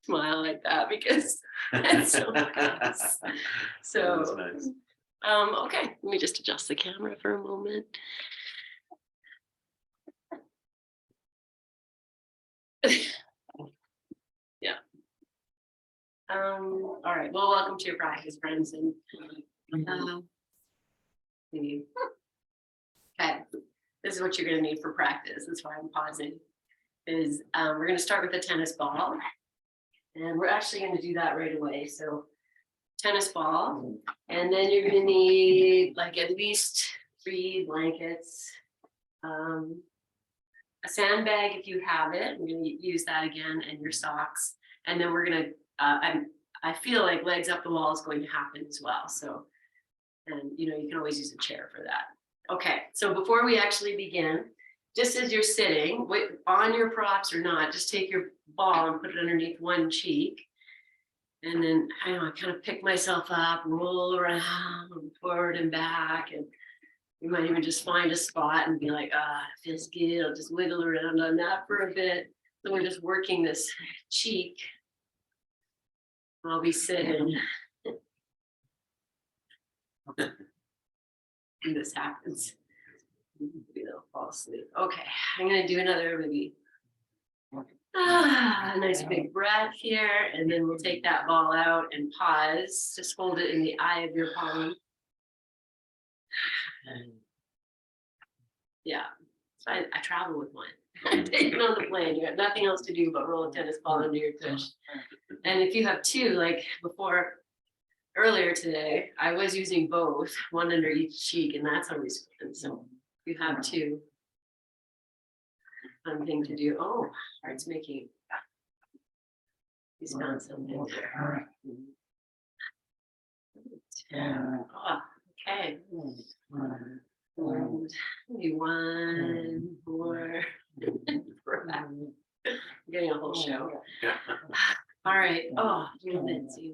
smile like that because it's so nice. So, nice. Okay, let me just adjust the camera for a moment. Yeah. All right. Well, welcome to your practice, friends. And okay, this is what you're going to need for practice. That's why I'm pausing. Is we're going to start with the tennis ball, and we're actually going to do that right away. So, tennis ball, and then you're going to need like at least 3 blankets, a sandbag if you have it. We're going to use that again, and your socks. And then we're going to. I feel like legs up the wall is going to happen as well. So, and you can always use a chair for that. Okay, so before we actually begin, just as you're sitting, on your props or not, just take your ball and put it underneath one cheek. And then I kind of pick myself up, roll around, forward and back. And you might even just find a spot and be like, it feels good. I'll just wiggle around on that for a bit. So we're just working this cheek while we sit and this happens. They'll fall asleep. Okay, I'm gonna do another maybe. A nice big breath here, and then we'll take that ball out and pause. Just hold it in the eye of your palm. Yeah, so I travel with one. Take it on the plane. You got nothing else to do but roll a tennis ball under your tush. And if you have 2, like earlier today, I was using both, one under each cheek, and that's always fun. So you have 2. Fun thing to do. Oh, heart's making. He's found something there. Oh, okay. Maybe 1 more. I'm getting a whole show. All right. Oh, Lindsay,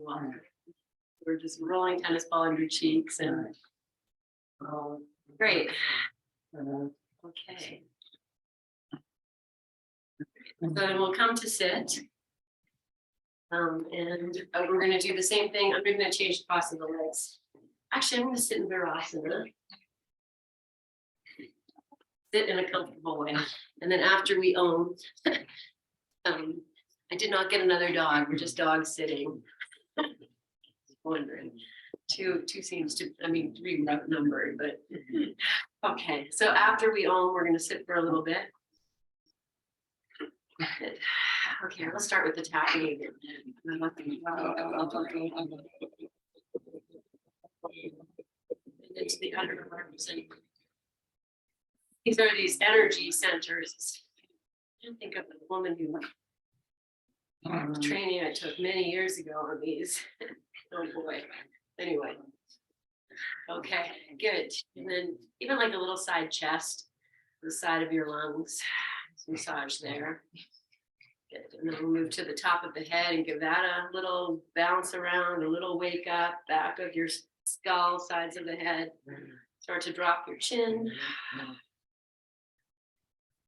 we're just rolling tennis ball under your cheeks and great. Okay. So then we'll come to sit. And we're going to do the same thing. I'm going to change the cross of the legs. Actually, I'm going to sit in Virasana. Sit in a comfortable way. And then after we I did not get another dog. We're just dog sitting. Wondering. 2 seems to, 3 numbered, but okay. So after we we're going to sit for a little bit. Okay, let's start with the tapping. Into the underarms. These are these energy centers. I think of the woman who training I took many years ago on these. Oh boy. Anyway. Okay, good. And then even like a little side chest, the side of your lungs. Massage there. Good. And then we'll move to the top of the head and give that a little bounce around, a little wake up, back of your skull, sides of the head. Start to drop your chin.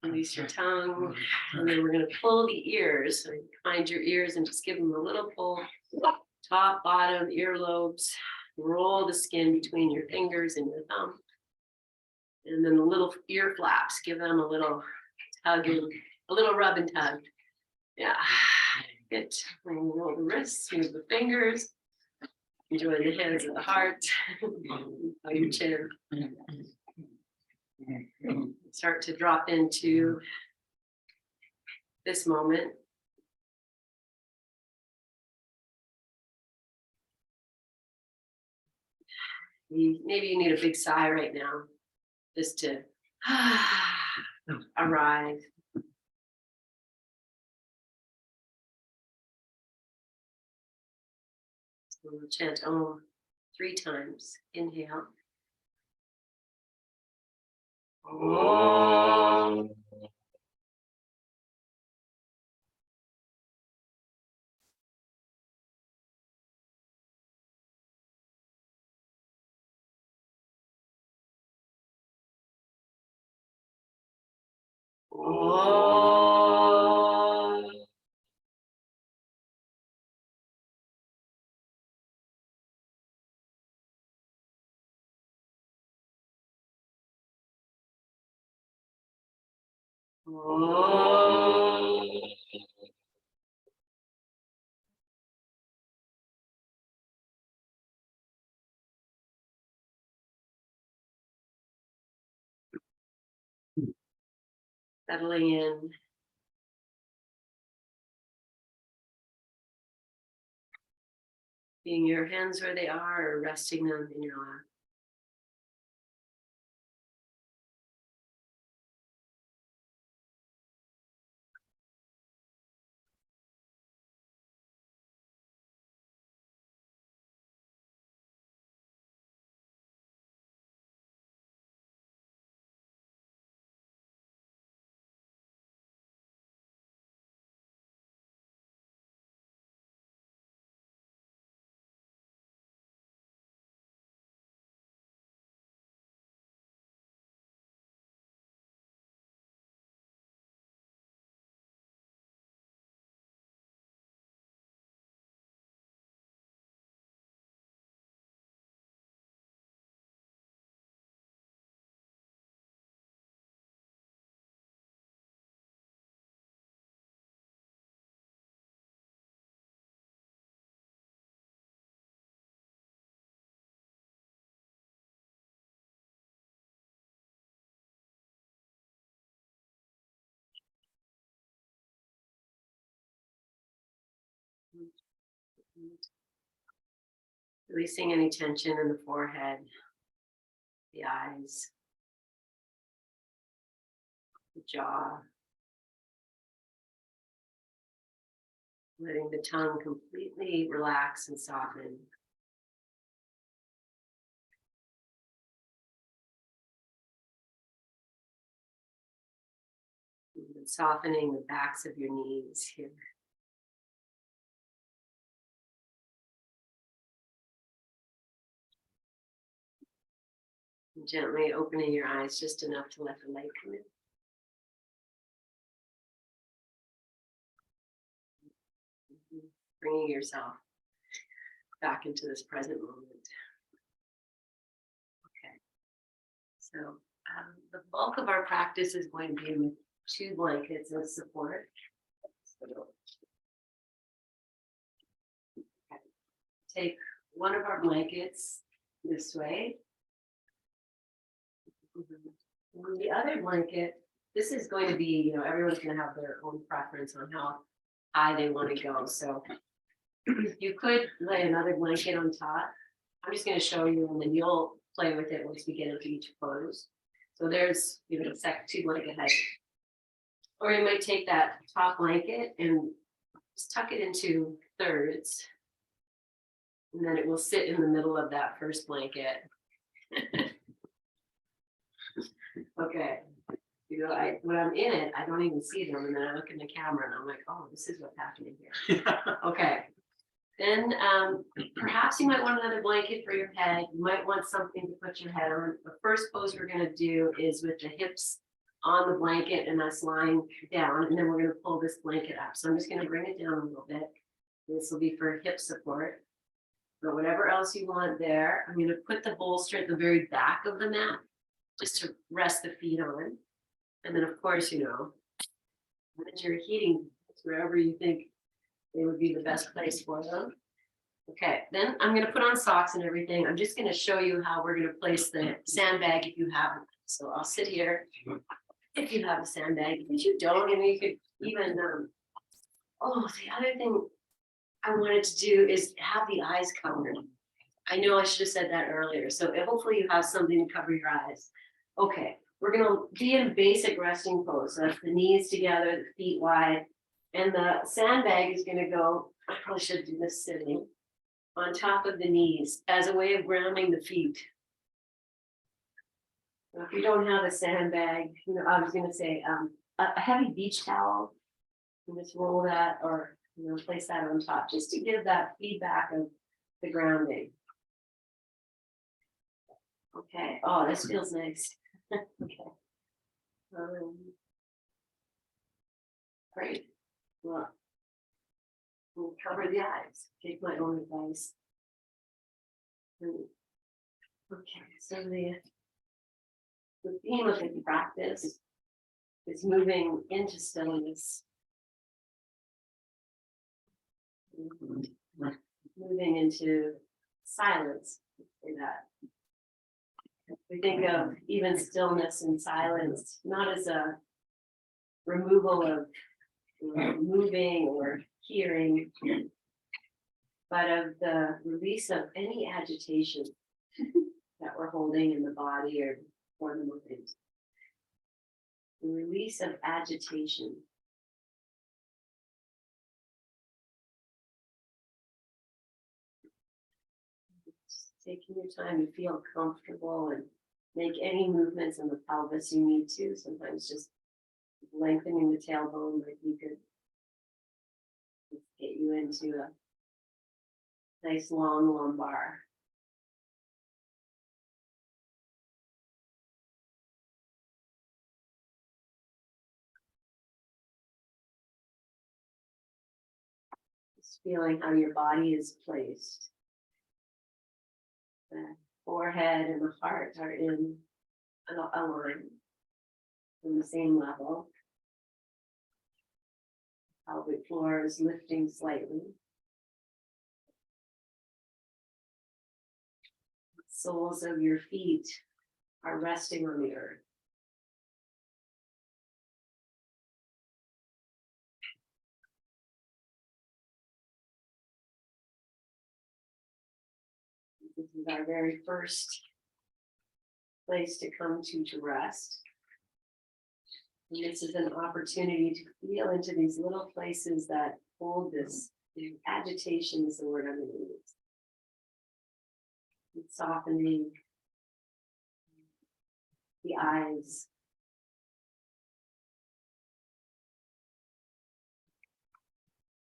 Release your tongue. And then we're going to pull the ears. So find your ears and just give them a little pull. Top, bottom, earlobes. Roll the skin between your fingers and your thumb. And then the little ear flaps, give them a little tug and a little rub and tug. Yeah, good. Roll the wrists, move the fingers. Enjoy the hands of the heart. Your chin. Start to drop into this moment. Maybe you need a big sigh right now, just to arrive. So we'll chant Om 3 times. Inhale. Om. Om. Oh. Settling in. Being your hands where they are or resting them in your lap. Releasing any tension in the forehead, the eyes, the jaw. Letting the tongue completely relax and soften. And softening the backs of your knees here. And gently opening your eyes just enough to let the light come in. Bringing yourself back into this present moment. Okay, so the bulk of our practice is going to be with 2 blankets of support. Okay. Take one of our blankets this way. And the other blanket, this is going to be, everyone's going to have their own preference on how high they want to go. So you could lay another blanket on top. I'm just going to show you, and then you'll play with it once we get into each pose. So there's, 2 blanket height. Or you might take that top blanket and just tuck it into thirds. And then it will sit in the middle of that first blanket. Okay. When I'm in it, I don't even see them. And then I look in the camera and I'm like, oh, this is what's happening here. Okay. Then perhaps you might want another blanket for your head. You might want something to put your head on. The first pose we're going to do is with the hips on the blanket and us lying down. And then we're going to pull this blanket up. So I'm just going to bring it down a little bit. This will be for hip support. But whatever else you want there, I'm going to put the bolster at the very back of the mat just to rest the feet on. And then, of course, once you're heating wherever you think they would be the best place for them. Okay, then I'm going to put on socks and everything. I'm just going to show you how we're going to place the sandbag if you have it. So I'll sit here if you have a sandbag. If you don't, you could even, the other thing I wanted to do is have the eyes covered. I know I should have said that earlier. So hopefully you have something to cover your eyes. Okay, we're going to be in basic resting pose. So that's the knees together, the feet wide. And the sandbag is going to go, I probably should do this sitting, on top of the knees as a way of grounding the feet. If you don't have a sandbag, I was going to say a heavy beach towel, you just roll that or place that on top just to give that feedback of the grounding. Okay, oh, this feels nice. Okay. Great. Well, we'll cover the eyes. Take my own advice. Okay, so the theme of the practice is moving into stillness. Moving into silence, say that. We think of even stillness and silence, not as a removal of moving or hearing, but of the release of any agitation that we're holding in the body or the mind. The release of agitation. Just taking your time to feel comfortable and make any movements in the pelvis you need to. Sometimes just lengthening the tailbone might be good. Get you into a nice long lumbar. Just feeling how your body is placed. The forehead and the heart are in a line on the same level. Pelvic floor is lifting slightly. The soles of your feet are resting on the earth. This is our very first place to come to rest. And this is an opportunity to feel into these little places that hold this. Agitation is the word I'm going to use. It's softening the eyes.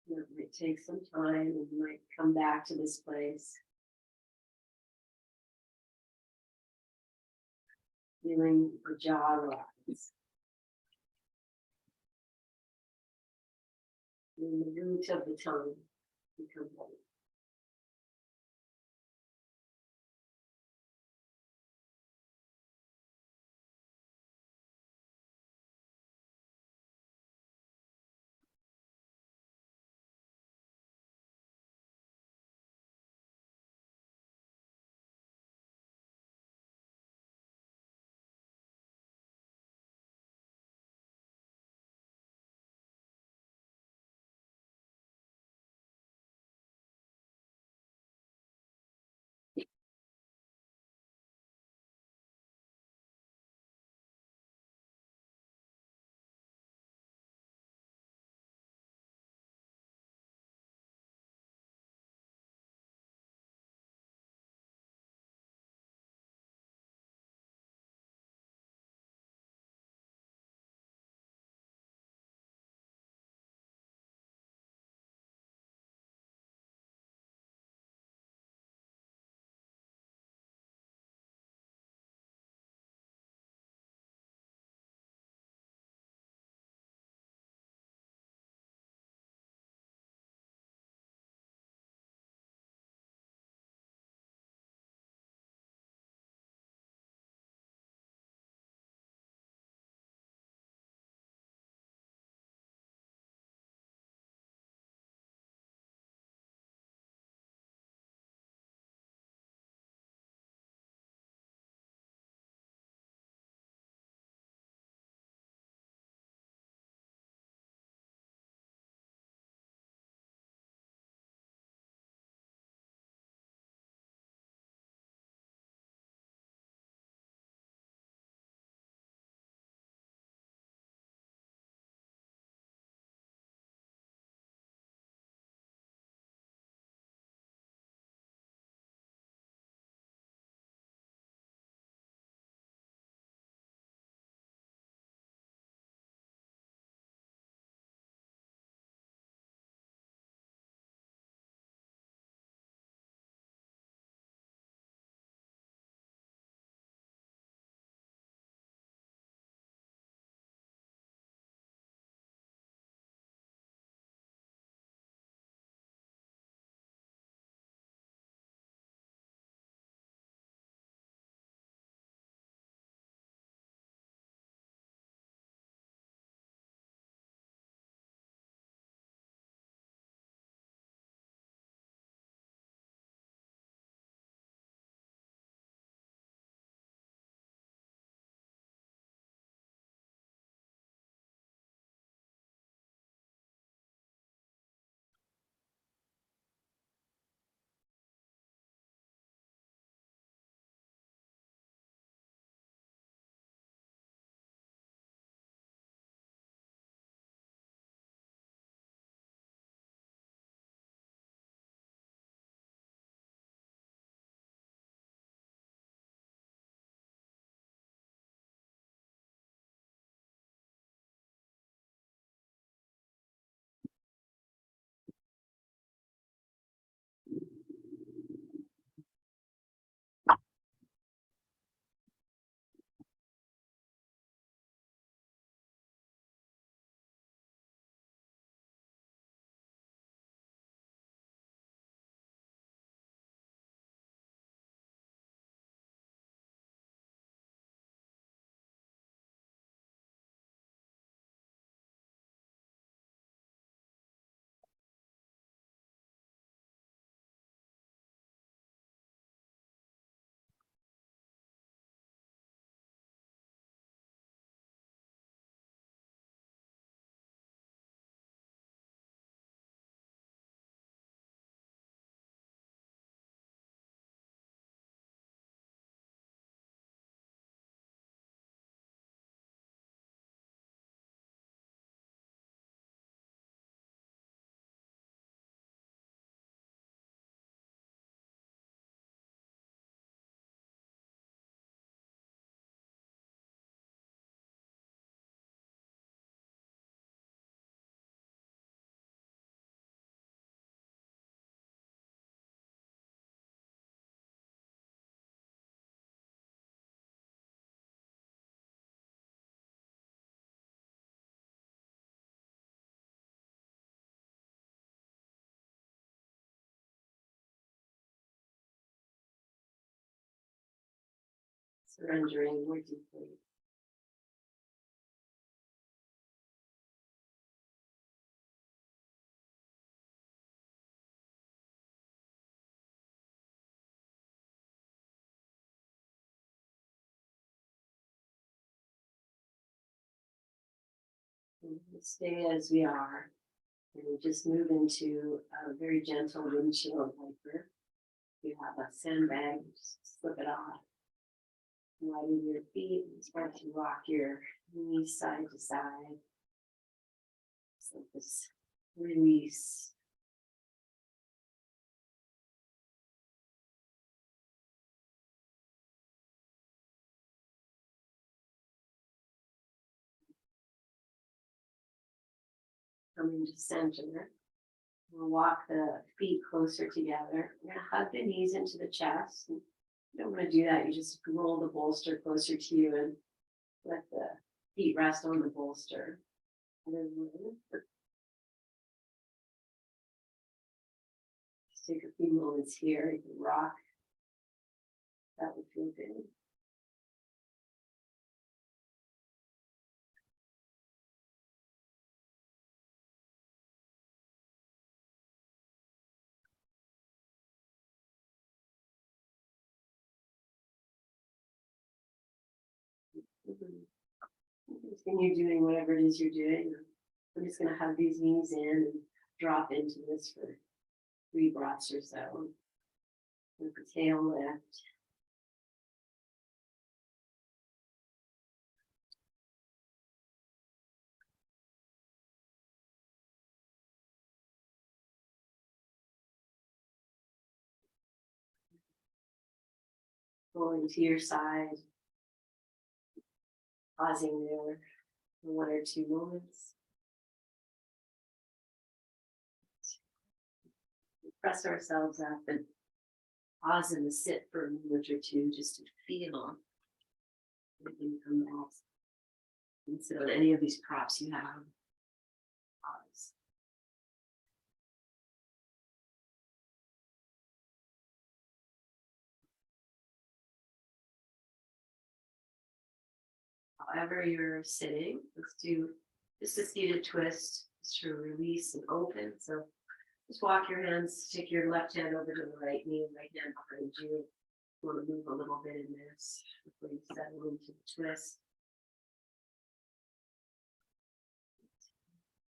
It might take some time, and you might come back to this place. Feeling the jaw relax. And the root of the tongue become light. Surrendering more deeply. And stay as we are. And we just move into a very gentle windshield wiper. You have a sandbag, just slip it off. Lighten your feet and start to rock your knees side to side. So this release. Coming to center. We'll walk the feet closer together. We're going to hug the knees into the chest. And you don't want to do that. You just roll the bolster closer to you and let the feet rest on the bolster. And then just take a few moments here. You can rock. That would feel good. Continue doing whatever it is you're doing. I'm just going to have these knees in and drop into this for 3 breaths or so. With the tail lift. Going to your side. Pausing there for 1 or 2 moments. Press ourselves up and pause and sit for a moment or 2 just to feel everything come back. And so any of these props you have, pause. However you're sitting, let's do just a seated twist, just to release and open. So just walk your hands, take your left hand over to the right knee and right hand behind you. You want to move a little bit in this before you settle into the twist.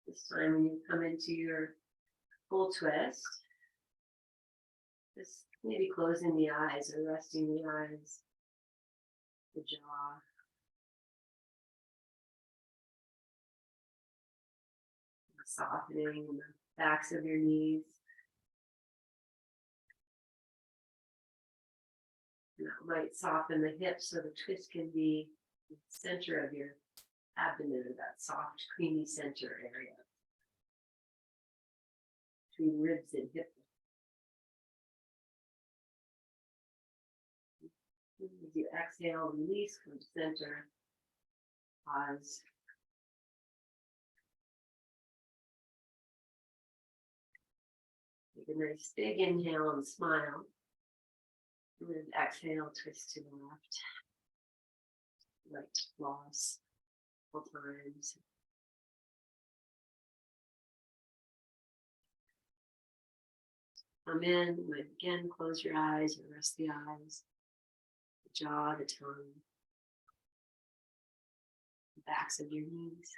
This time when you come into your full twist, just maybe closing the eyes or resting the eyes, the jaw. Softening in the backs of your knees. And that might soften the hips so the twist can be in the center of your abdomen, that soft, creamy center area between ribs and hip. As you exhale, release from center, pause. Take a nice big inhale and smile. And then exhale, twist to the left. Right floss a couple times. Come in, again, close your eyes or rest the eyes, the jaw, the tongue, the backs of your knees.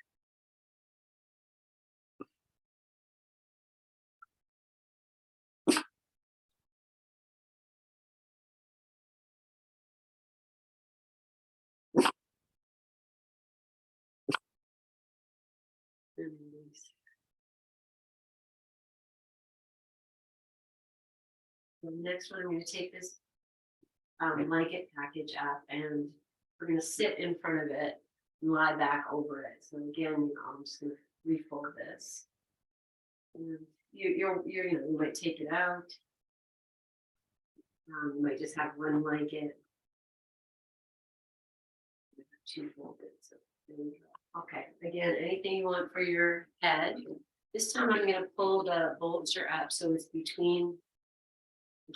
And release. The next one, I'm going to take this blanket package up and we're going to sit in front of it and lie back over it. So again, I'm just going to refold this. And you might take it out. You might just have one blanket. 2 folded. So there we go. Okay. Again, anything you want for your head. This time I'm going to pull the bolster up so it's between.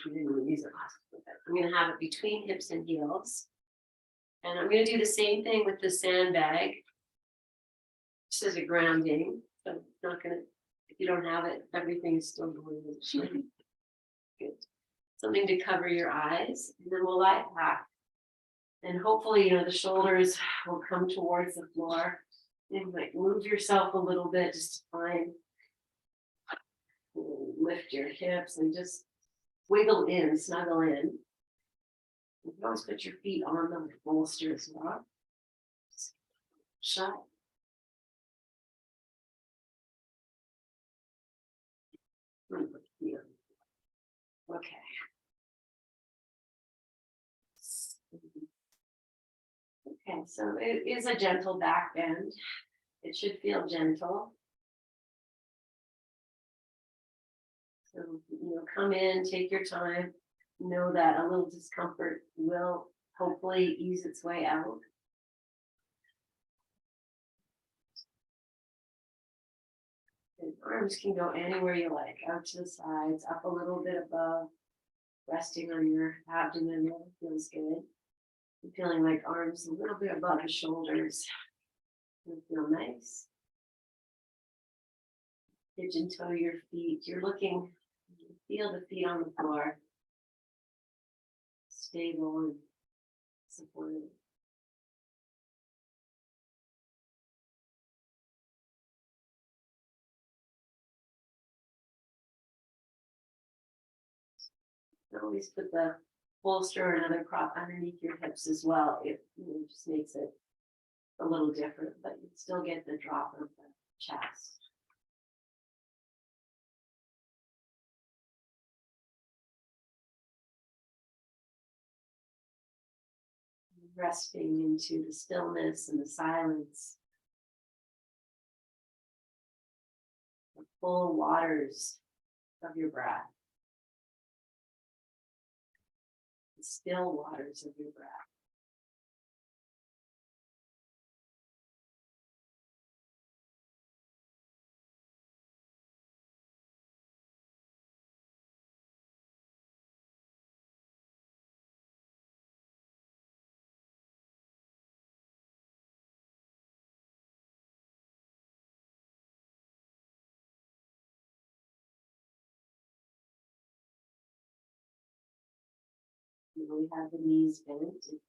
I'm going to have it between hips and heels. And I'm going to do the same thing with the sandbag. Just as a grounding, but it's not going to, if you don't have it, everything is still going as it should. Good. Something to cover your eyes, and then we'll lie back. And hopefully, the shoulders will come towards the floor. And like move yourself a little bit just to find, lift your hips and just wiggle in, snuggle in. You can always put your feet on the bolster as well. Shut. Okay. Okay, so it is a gentle back bend. It should feel gentle. So, come in, take your time. Know that a little discomfort will hopefully ease its way out. And arms can go anywhere you like, out to the sides, up a little bit above, resting on your abdomen. That feels good. I'm feeling like arms a little bit above the shoulders. They feel nice. Pigeon toe your feet. You're looking, feel the feet on the floor. Stable and supported. Always put the bolster or another prop underneath your hips as well. It just makes it a little different, but you still get the drop of the chest. Resting into the stillness and the silence. The full waters of your breath. The still waters of your breath. We have the knees bent. If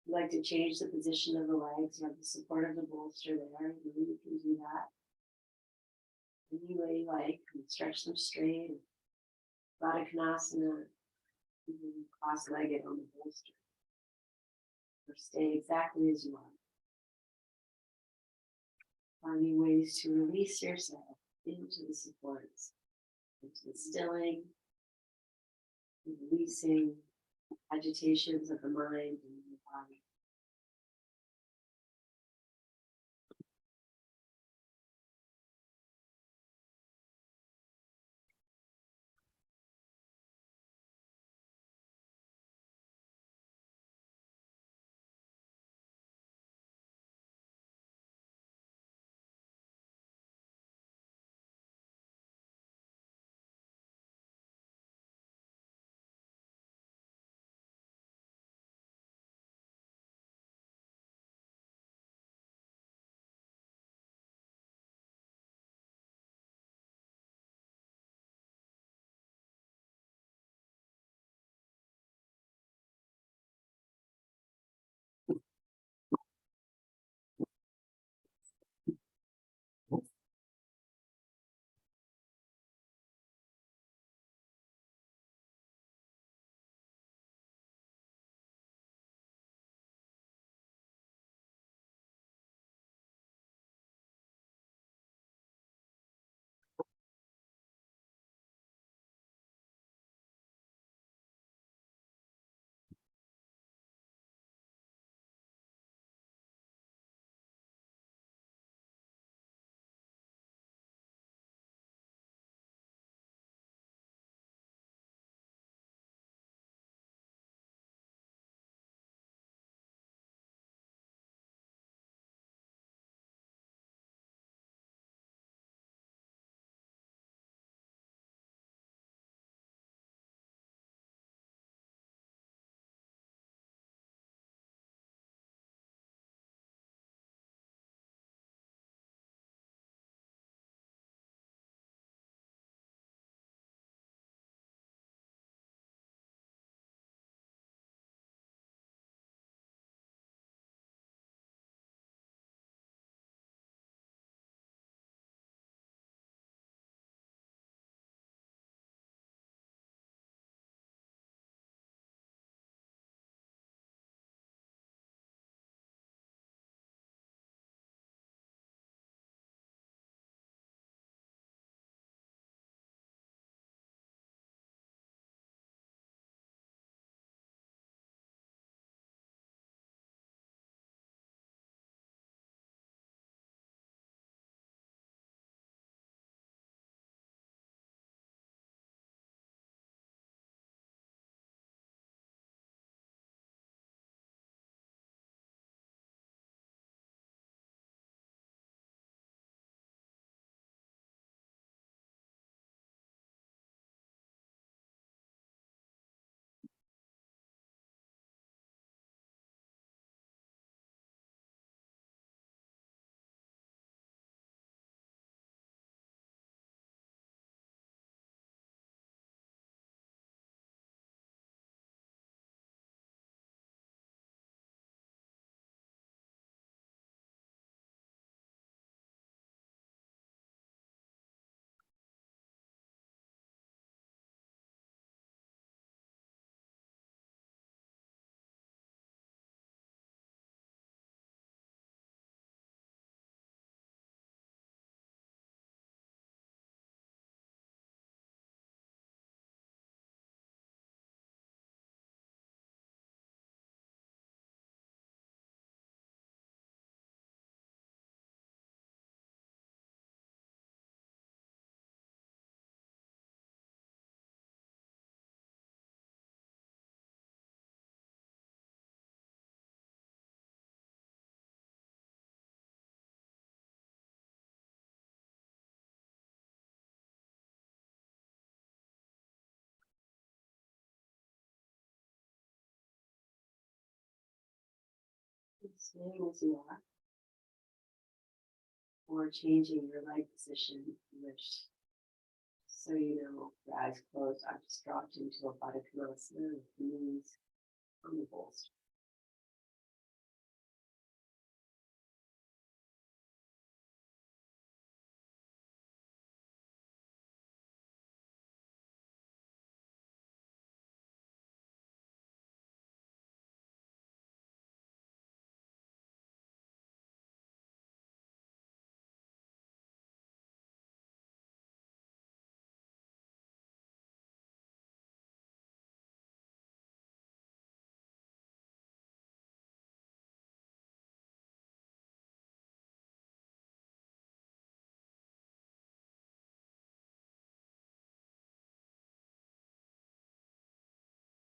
you like to change the position of the legs, you have the support of the bolster there. You can do that. Any way you like. Stretch them straight. Baddha Konasana. Cross-legged on the bolster. Or stay exactly as you are. Finding ways to release yourself into the supports, into the stilling, releasing agitations of the mind and the body. Staying as you are, or changing your leg position if you wish. So you know, your eyes closed, I've just dropped into a Baddha Konasana with the knees on the bolster.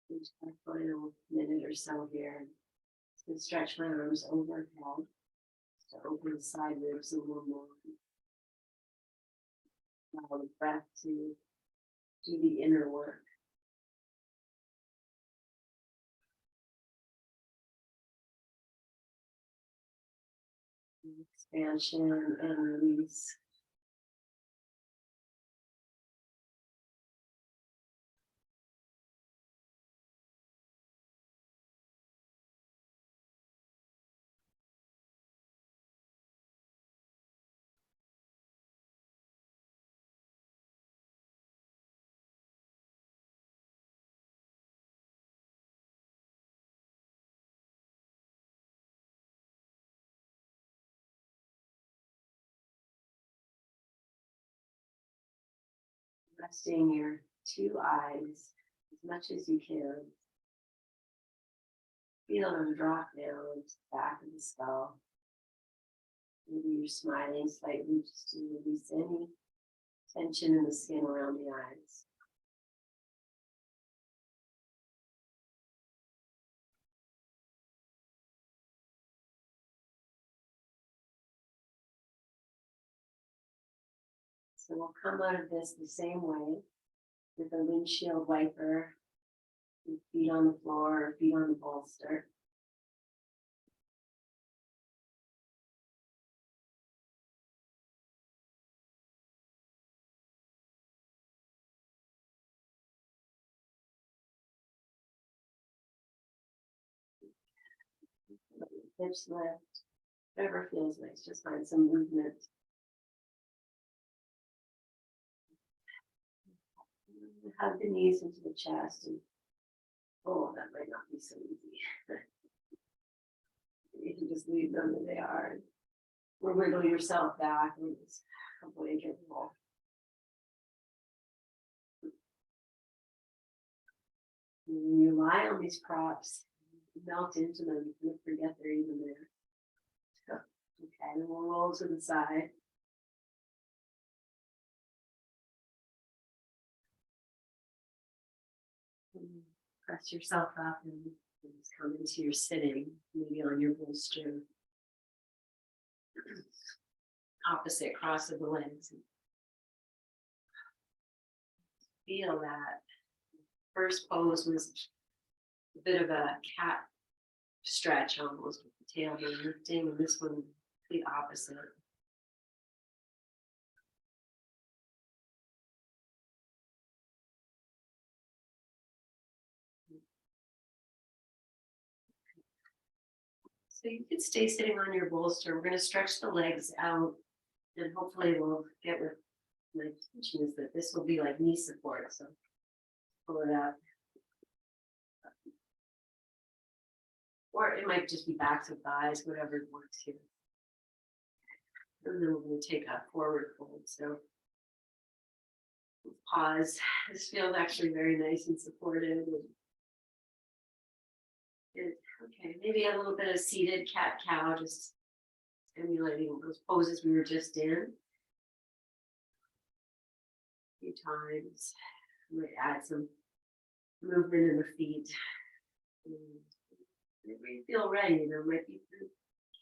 Into our final minute or so here. And stretch my arms overhead to open the side ribs a little more. Allow the breath to do the inner work. Expansion and release. Resting your two eyes as much as you can. Feel them drop down to the back of the skull. Maybe you're smiling slightly just to release any tension in the skin around the eyes. So we'll come out of this the same way, with a windshield wiper, with feet on the floor or feet on the bolster. Hips lift, whatever feels nice, just find some movement. Hug the knees into the chest, and oh, that might not be so easy. You can just leave them where they are, or wiggle yourself back with a blanket roll. And when you lie on these props, you melt into them, you can forget they're even there. So, okay, then we'll roll to the side. And press yourself up and just come into your sitting, maybe on your bolster. Opposite cross of the legs. Feel that first pose was a bit of a cat stretch almost, with the tailbone lifting, and this one the opposite. So you can stay sitting on your bolster. We're going to stretch the legs out, and hopefully we'll get with my teaching is that this will be like knee support. So pull it up. Or it might just be backs of thighs, whatever works here. And then we're going to take a forward fold. So pause. This feels actually very nice and supportive. Good. Okay, maybe a little bit of seated cat-cow, just emulating those poses we were just in. A few times. Might add some movement in the feet. Maybe you feel ready, it might be through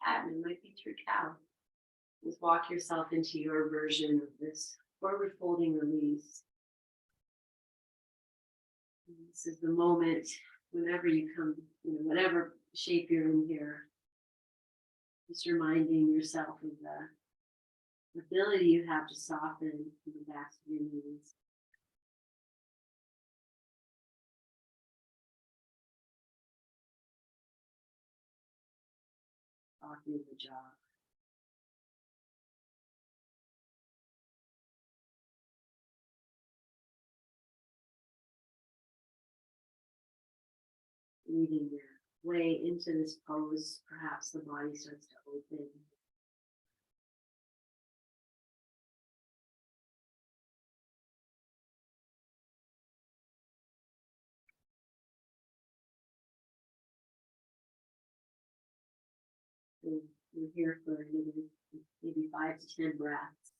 cat and it might be through cow. Just walk yourself into your version of this forward folding release. And this is the moment whenever you come, whatever shape you're in here, Just reminding yourself of the ability you have to soften the backs of your knees. Softening the jaw. Leading your way into this pose, perhaps the body starts to open. And we're here for maybe 5 to 10 breaths.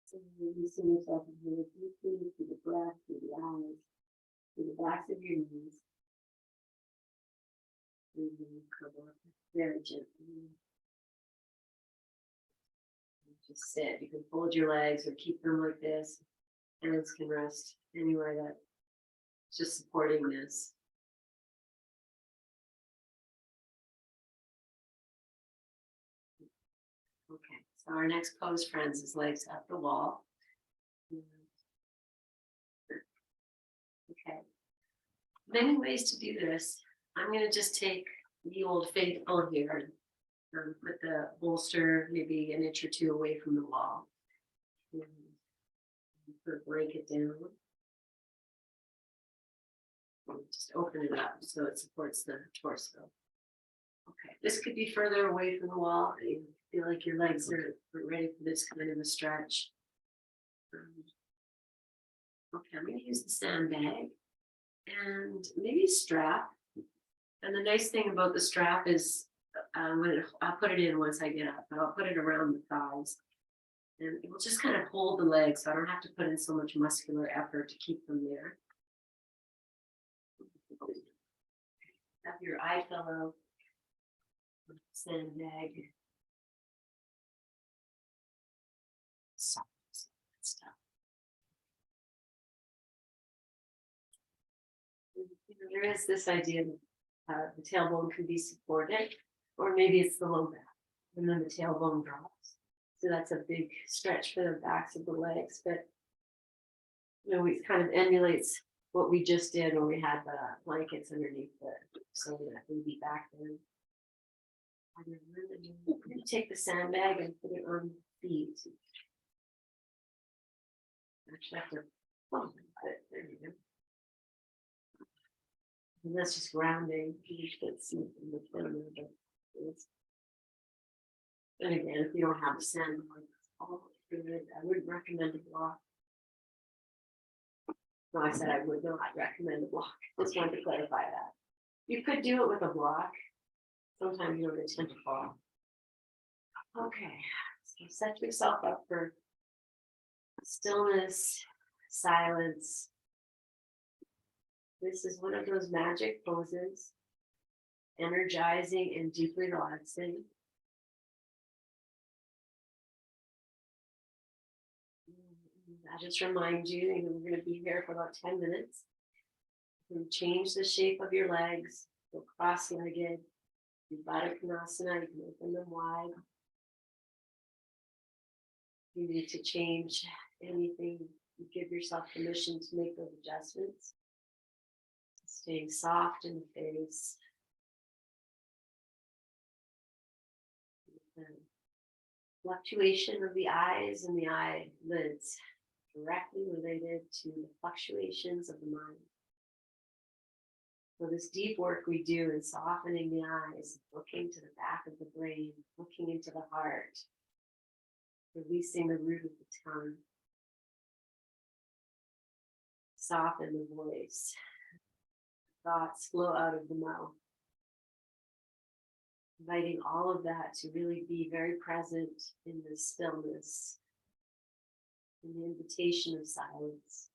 So releasing yourself really deeply through the breath, through the eyes, through the backs of your knees. And then come up very gently. Just sit. You can fold your legs or keep them like this. Hands can rest anywhere that's just supporting this. Okay, so our next pose, friends, is legs up the wall. Okay, many ways to do this. I'm going to just take the old faithful here and put the bolster maybe an inch or two away from the wall. And break it down. And just open it up so it supports the torso. Okay, this could be further away from the wall. You feel like your legs are ready for this kind of a stretch. Okay, I'm going to use the sandbag and maybe a strap. And the nice thing about the strap is I'll put it in once I get up, but I'll put it around the thighs. And it will just kind of hold the legs, so I don't have to put in so much muscular effort to keep them there. Have your eye pillow, sandbag. Soft stuff. There is this idea that the tailbone can be supported, or maybe it's the low back, and then the tailbone drops. So that's a big stretch for the backs of the legs, but it kind of emulates what we just did when we had the blankets underneath so that baby back there. I'm going to take the sandbag and put it on the feet. Actually, I have to there you go. And that's just grounding. You should see in the corner. And again, if you don't have a sandbag, I wouldn't recommend a block. No, I said I would not recommend a block. Just wanted to clarify that. You could do it with a block. Sometimes you don't intend to fall. Okay, so set yourself up for stillness, silence. This is one of those magic poses, energizing and deeply relaxing. I just remind you, we're going to be here for about 10 minutes. You can change the shape of your legs, go cross-legged, do Baddha Konasana, you can open them wide. If you need to change anything, you give yourself permission to make those adjustments. Staying soft in the face. The fluctuation of the eyes and the eyelids directly related to the fluctuations of the mind. So this deep work we do in softening the eyes, looking to the back of the brain, looking into the heart, releasing the root of the tongue, soften the voice, thoughts flow out of the mouth, inviting all of that to really be very present in the stillness, in the invitation of silence.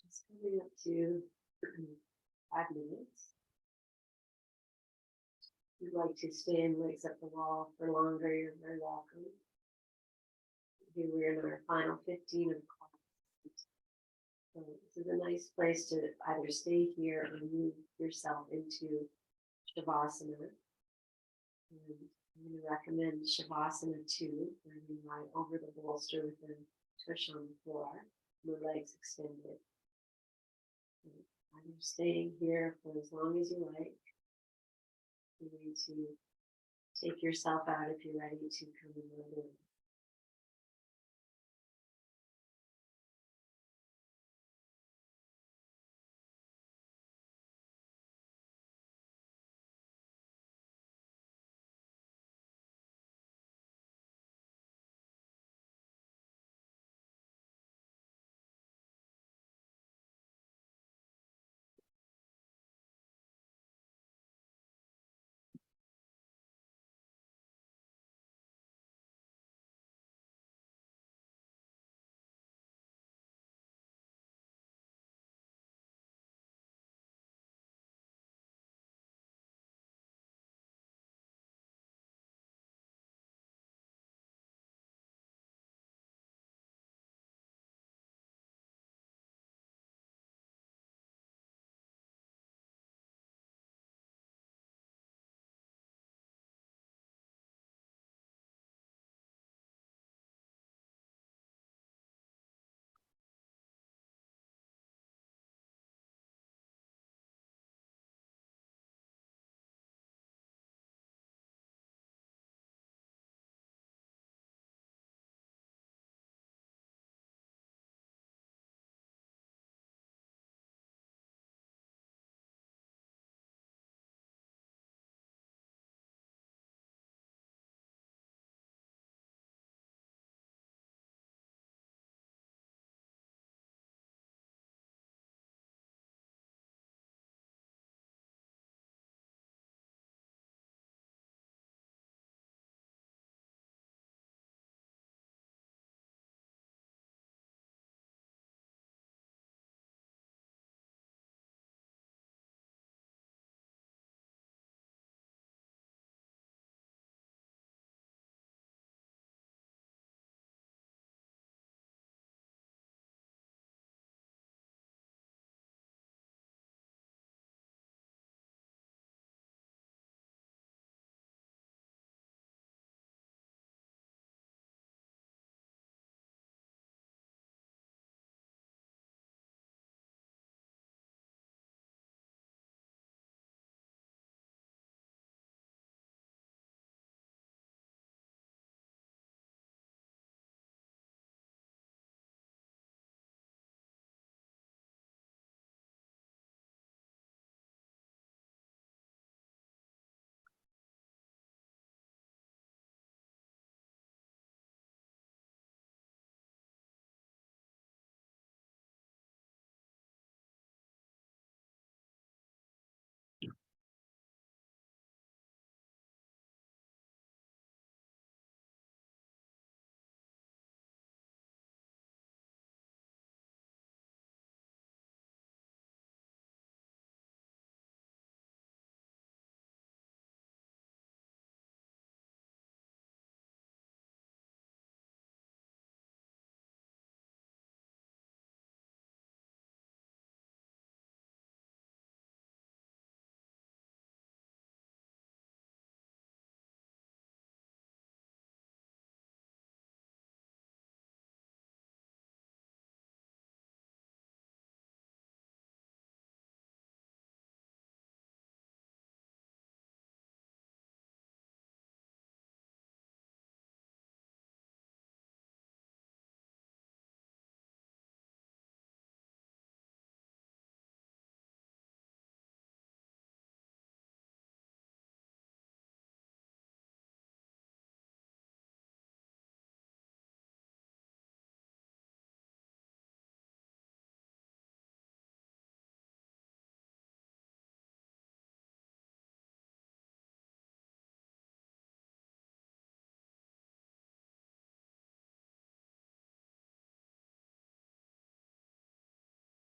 Just coming up to 5 minutes. you'd like to stay and legs up the wall for longer, you're very welcome. Here we're in our final 15 of class. So this is a nice place to either stay here or move yourself into Shavasana. And I'm going to recommend Shavasana 2, where you lie over the bolster with the tush on the floor, and the legs extended. And I'm staying here for as long as you like. You're going to take yourself out if you're ready to come in.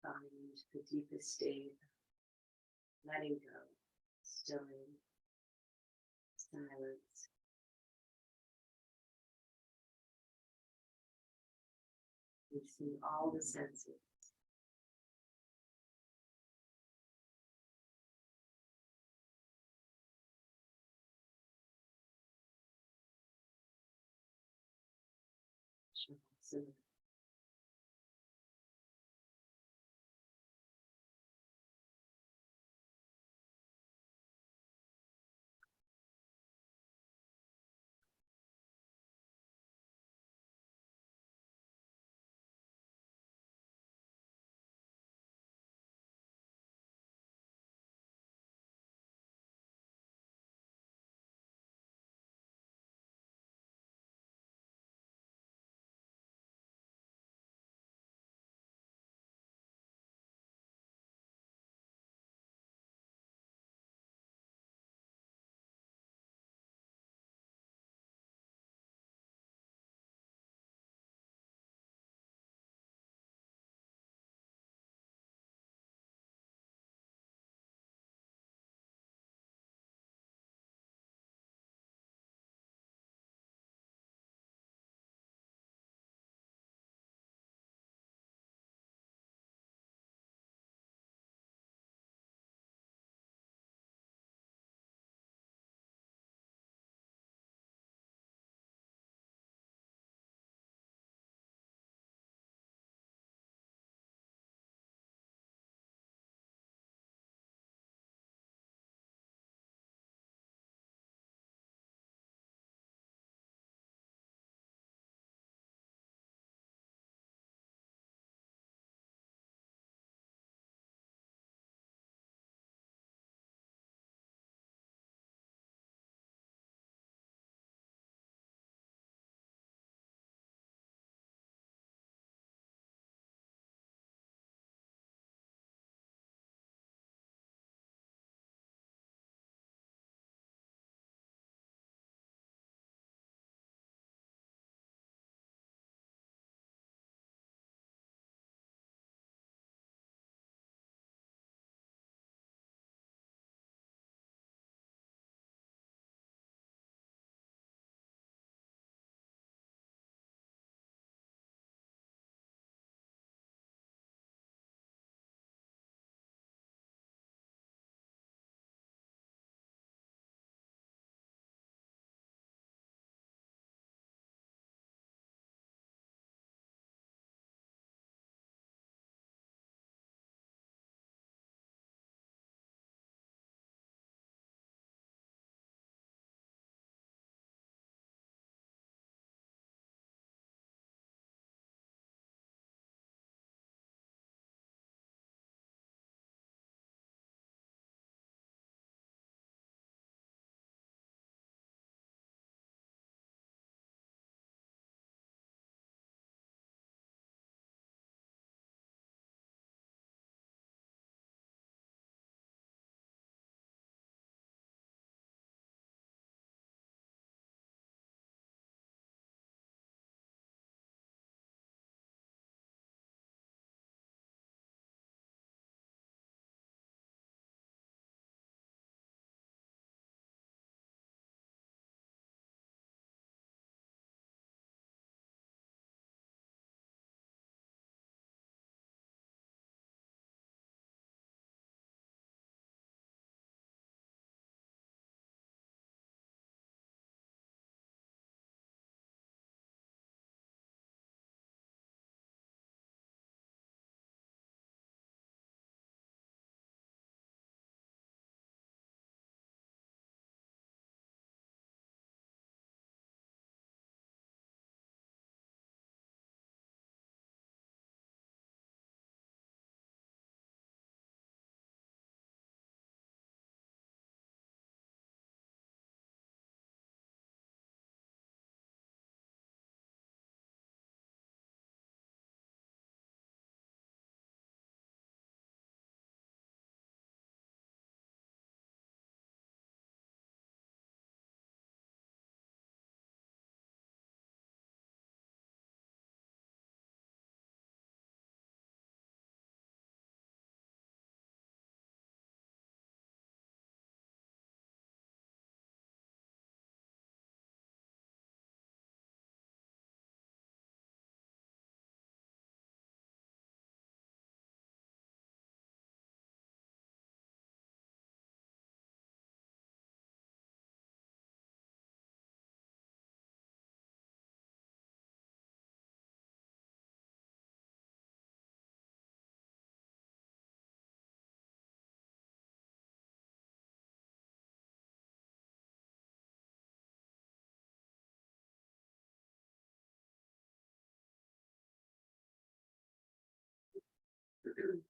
Find the deepest state, letting go, stilling, silence. We see all the senses. Shavasana.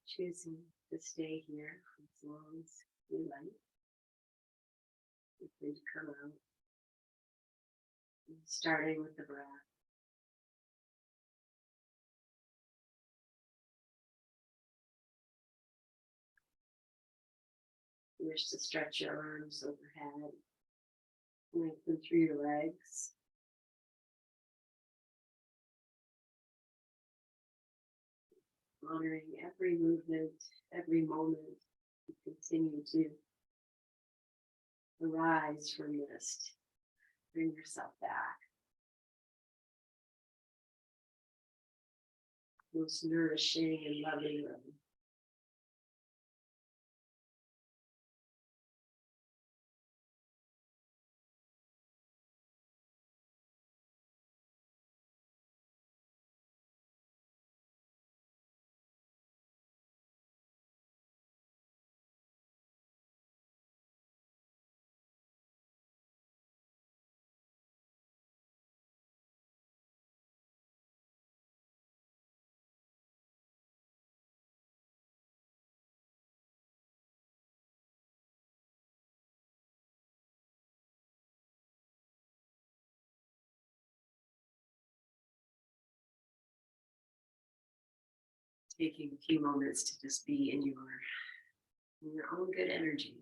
choosing to stay here as long as you like. You're free to come out. And starting with the breath. You wish to stretch your arms overhead, lengthen through your legs. Honoring every movement, every moment, you continue to arise from mist. Bring yourself back. Most nourishing and loving room. Taking a few moments to just be in your own good energy,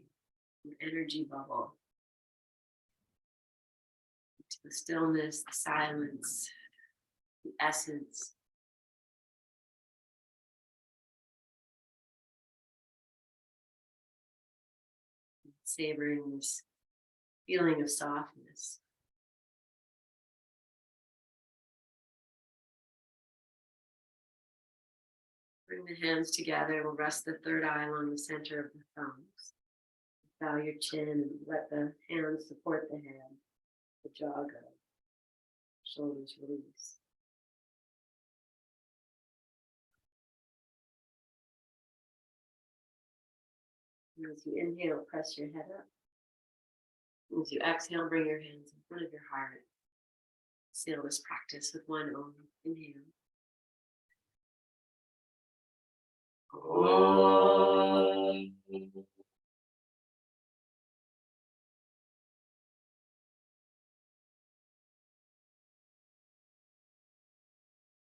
your energy bubble. To the stillness, the silence, the essence. Savoring this feeling of softness. Bring the hands together. We'll rest the third eye along the center of the thumbs. Bow your chin and let the hands support the head. The jaw go. Shoulders release. And as you inhale, press your head up. As you exhale, bring your hands in front of your heart. Seal this practice with one Om. Inhale. Om.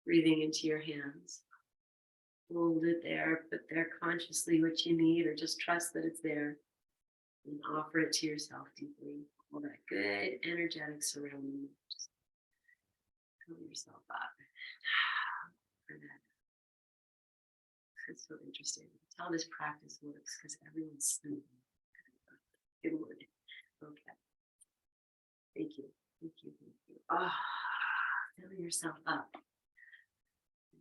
Breathing into your hands. Hold it there, put there consciously what you need, or just trust that it's there. And offer it to yourself deeply. All that good energetic surrounding you. Just fill yourself up. For that. It's so interesting. That's how this practice works, because everyone's sleeping. Good morning. Okay. Thank you. Thank you. Thank you. Fill yourself up.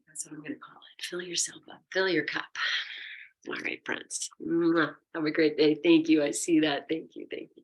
That's what I'm going to call it. Fill yourself up. Fill your cup. All right, friends. Have a great day. Thank you. I see that. Thank you. Thank you.